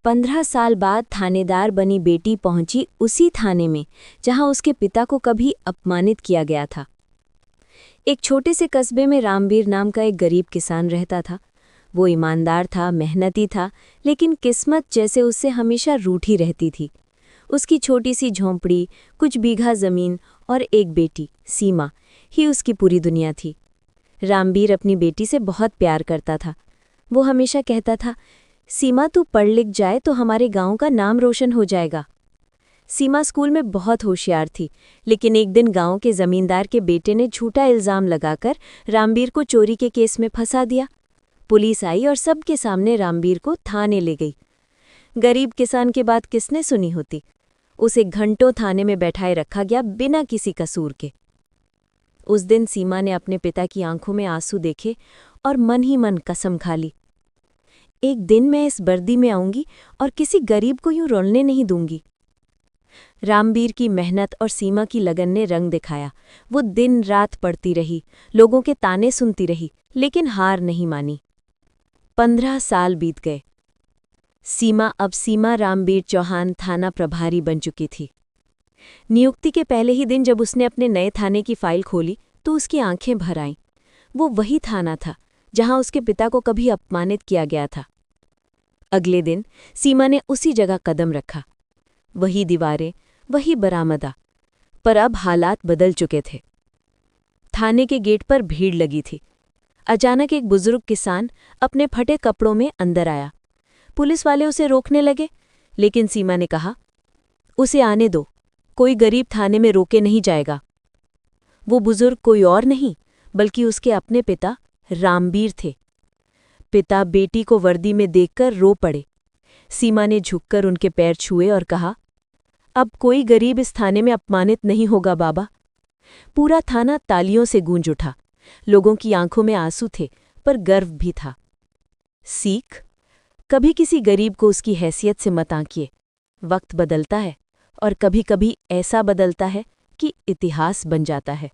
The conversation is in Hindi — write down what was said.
15 साल बाद थानेदार बनी बेटी पहुंची उसी थाने में जहां उसके पिता को कभी अपमानित किया गया था। एक छोटे से कस्बे में रामवीर नाम का एक गरीब किसान रहता था। वो ईमानदार था, मेहनती था, लेकिन किस्मत जैसे उससे हमेशा रूठी रहती थी। उसकी छोटी सी झोंपड़ी, कुछ बीघा जमीन और एक बेटी सीमा ही उसकी पूरी दुनिया थी। रामवीर अपनी बेटी से बहुत प्यार करता था। वो हमेशा कहता था, सीमा तू पढ़ लिख जाए तो हमारे गांव का नाम रोशन हो जाएगा। सीमा स्कूल में बहुत होशियार थी, लेकिन एक दिन गांव के जमींदार के बेटे ने झूठा इल्जाम लगाकर रामवीर को चोरी के केस में फंसा दिया। पुलिस आई और सबके सामने रामवीर को थाने ले गई। गरीब किसान की बात किसने सुनी होती? उसे घंटों थाने में बैठाए रखा गया बिना किसी कसूर के। उस दिन सीमा ने अपने पिता की आंखों में आंसू देखे और मन ही मन कसम खा ली, एक दिन मैं इस वर्दी में आऊंगी और किसी गरीब को यूं रोलने नहीं दूंगी। रामवीर की मेहनत और सीमा की लगन ने रंग दिखाया। वो दिन रात पढ़ती रही, लोगों के ताने सुनती रही, लेकिन हार नहीं मानी। 15 साल बीत गए। सीमा रामवीर चौहान थाना प्रभारी बन चुकी थी। नियुक्ति के पहले ही दिन जब उसने अपने नए थाने की फाइल खोली तो उसकी आंखें भर आईं। वो वही थाना था जहां उसके पिता को कभी अपमानित किया गया था। अगले दिन सीमा ने उसी जगह कदम रखा। वही दीवारें, वही बरामदा, पर अब हालात बदल चुके थे। थाने के गेट पर भीड़ लगी थी। अचानक एक बुजुर्ग किसान अपने फटे कपड़ों में अंदर आया। पुलिस वाले उसे रोकने लगे, लेकिन सीमा ने कहा, उसे आने दो, कोई गरीब थाने में रोके नहीं जाएगा। वो बुजुर्ग कोई और नहीं बल्कि उसके अपने पिता रामवीर थे। पिता बेटी को वर्दी में देखकर रो पड़े। सीमा ने झुककर उनके पैर छुए और कहा, अब कोई गरीब इस थाने में अपमानित नहीं होगा बाबा। पूरा थाना तालियों से गूंज उठा। लोगों की आंखों में आंसू थे, पर गर्व भी था। सीख, कभी किसी गरीब को उसकी हैसियत से मत आंकिए। वक्त बदलता है और कभी-कभी ऐसा बदलता है कि इतिहास बन जाता है।